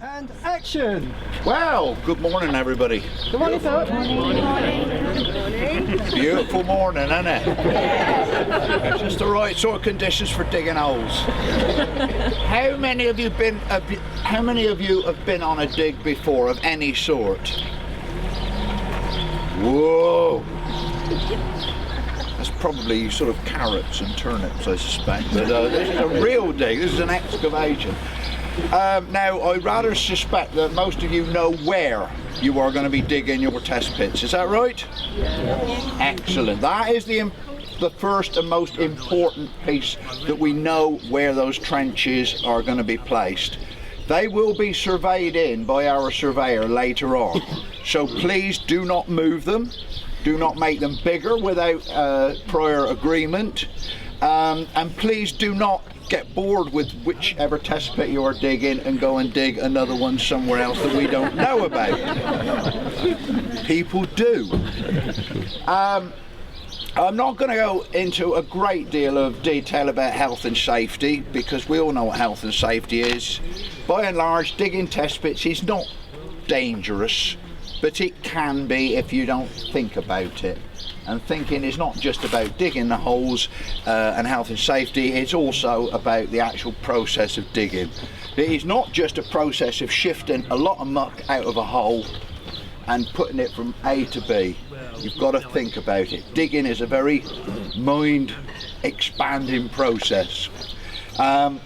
And action! Well, good morning everybody. Good morning, sir. Beautiful morning, isn't it? Yeah. Just the right sort of conditions for digging holes. How many of you have been on a dig before of any sort? Whoa! That's probably sort of carrots and turnips, I suspect. But this is a real dig. This is an excavation. Now, I rather suspect that most of you know where you are going to be digging your test pits. Is that right? Yes. Excellent. That is the first and most important piece, that we know where those trenches are going to be placed. They will be surveyed in by our surveyor later on. So please do not move them. Do not make them bigger without prior agreement. And please do not get bored with whichever test pit you are digging and go and dig another one somewhere else that we don't know about. People do. I'm not going to go into a great deal of detail about health and safety, because we all know what health and safety is. By and large, digging test pits is not dangerous, but it can be if you don't think about it. And thinking is not just about digging the holes and health and safety, it's also about the actual process of digging. It is not just a process of shifting a lot of muck out of a hole and putting it from A to B. You've got to think about it. Digging is a very mind-expanding process. The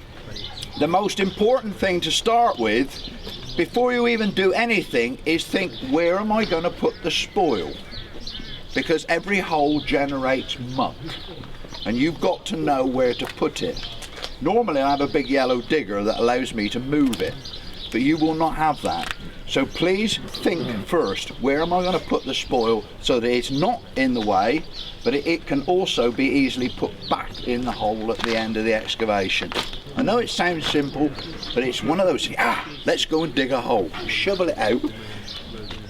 most important thing to start with, before you even do anything, is think, where am I going to put the spoil? Because every hole generates muck, and you've got to know where to put it. Normally I have a big yellow digger that allows me to move it, but you will not have that. So please think first, where am I going to put the spoil so that it's not in the way, but it can also be easily put back in the hole at the end of the excavation. I know it sounds simple, but it's one of those, let's go and dig a hole, shovel it out,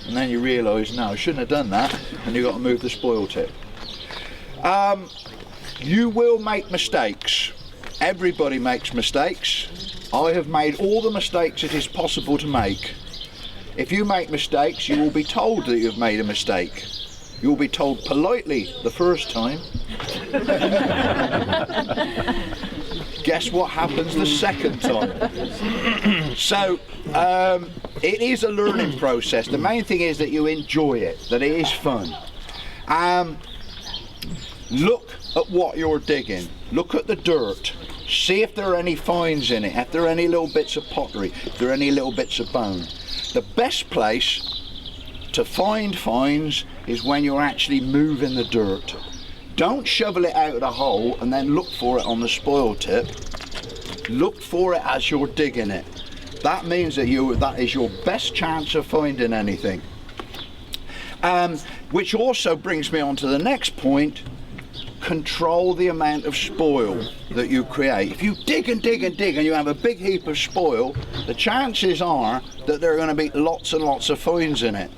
and then you realise, no, I shouldn't have done that, and you've got to move the spoil tip. You will make mistakes. Everybody makes mistakes. I have made all the mistakes it is possible to make. If you make mistakes, you will be told that you've made a mistake. You will be told politely the first time. Guess what happens the second time? So, it is a learning process. The main thing is that you enjoy it, that it is fun. Look at what you're digging. Look at the dirt. See if there are any fines in it, if there are any little bits of pottery, if there are any little bits of bone. The best place to find fines is when you're actually moving the dirt. Don't shovel it out of the hole and then look for it on the spoil tip. Look for it as you're digging it. That means that that is your best chance of finding anything. Which also brings me on to the next point. Control the amount of spoil that you create. If you dig and dig and dig and you have a big heap of spoil, the chances are that there are going to be lots and lots of fines in it.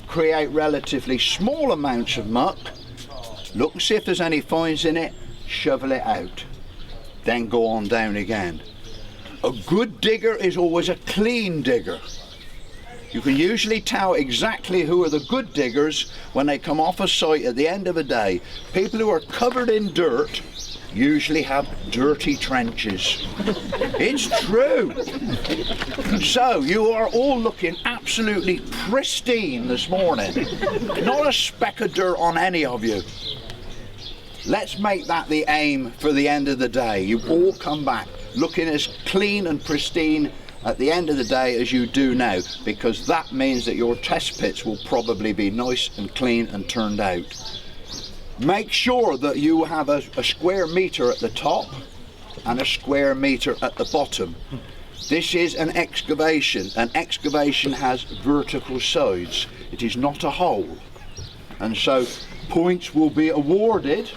Create relatively small amounts of muck. Look and see if there's any fines in it, shovel it out, then go on down again. A good digger is always a clean digger. You can usually tell exactly who are the good diggers when they come off a site at the end of a day. People who are covered in dirt usually have dirty trenches. It's true. So you are all looking absolutely pristine this morning. Not a speck of dirt on any of you. Let's make that the aim for the end of the day. You all come back looking as clean and pristine at the end of the day as you do now, because that means that your test pits will probably be nice and clean and turned out. Make sure that you have a square metre at the top and a square metre at the bottom. This is an excavation. An excavation has vertical sides. It is not a hole. And so points will be awarded,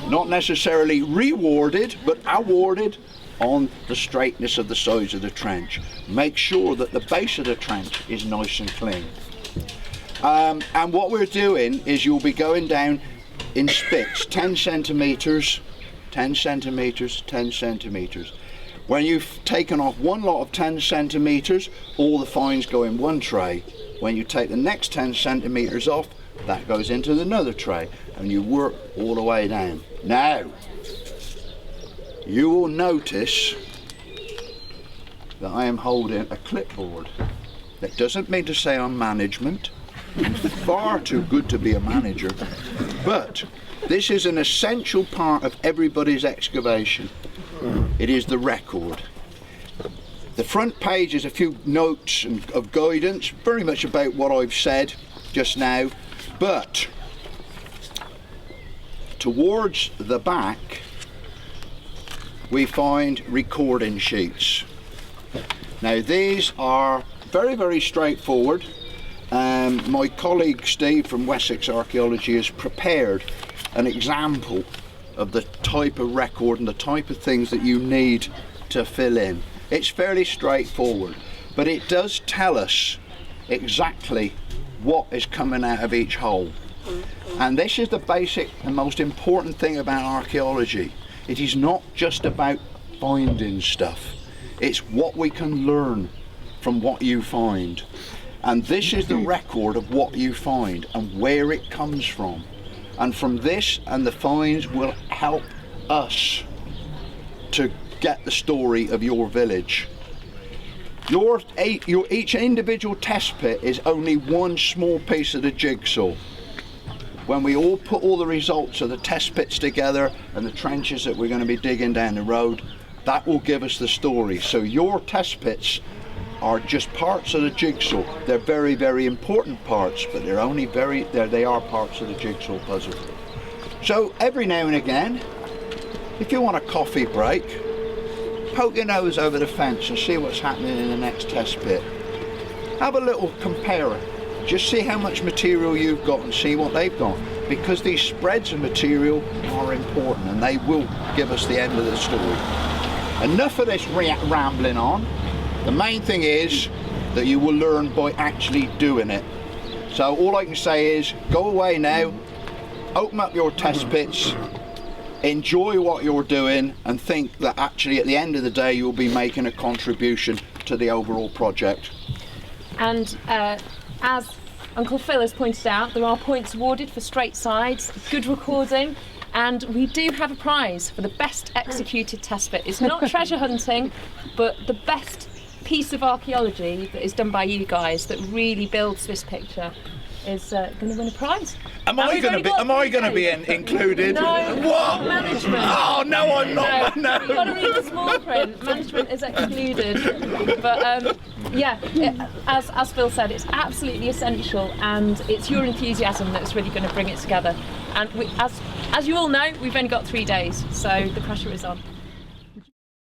not necessarily rewarded, but awarded on the straightness of the sides of the trench. Make sure that the base of the trench is nice and clean. And what we're doing is you'll be going down in spits, 10 centimetres, 10 centimetres, 10 centimetres. When you've taken off one lot of 10 centimetres, all the fines go in one tray. When you take the next 10 centimetres off, that goes into another tray, and you work all the way down. Now, you will notice that I am holding a clipboard. That doesn't mean to say I'm management. I'm far too good to be a manager, but this is an essential part of everybody's excavation. It is the record. The front page is a few notes of guidance, very much about what I've said just now, but towards the back we find recording sheets. Now these are very, very straightforward. My colleague Steve from Wessex Archaeology has prepared an example of the type of record and the type of things that you need to fill in. It's fairly straightforward, but it does tell us exactly what is coming out of each hole. And this is the basic and most important thing about archaeology. It is not just about finding stuff, it's what we can learn from what you find. And this is the record of what you find and where it comes from. And from this and the finds will help us to get the story of your village. Each individual test pit is only one small piece of the jigsaw. When we all put all the results of the test pits together and the trenches that we're going to be digging down the road, that will give us the story. So your test pits are just parts of the jigsaw. They're very, very important parts, but they're only they are parts of the jigsaw puzzle. So every now and again, if you want a coffee break, poke your nose over the fence and see what's happening in the next test pit. Have a little compare. Just see how much material you've got and see what they've got, because these spreads of material are important and they will give us the end of the story. Enough of this rambling on. The main thing is that you will learn by actually doing it. So all I can say is go away now, open up your test pits, enjoy what you're doing, and think that actually at the end of the day you'll be making a contribution to the overall project. And as Uncle Phil has pointed out, there are points awarded for straight sides, good recording, and we do have a prize for the best executed test pit. It's not treasure hunting, but the best piece of archaeology that is done by you guys that really builds this picture is going to win a prize. Am I going to be included? No. What? Management. Oh no, I'm not. No. You've got to read the small print. Management is excluded. But yeah, as Phil said, it's absolutely essential, and it's your enthusiasm that's really going to bring it together. And as you all know, we've only got 3 days, so the pressure is on.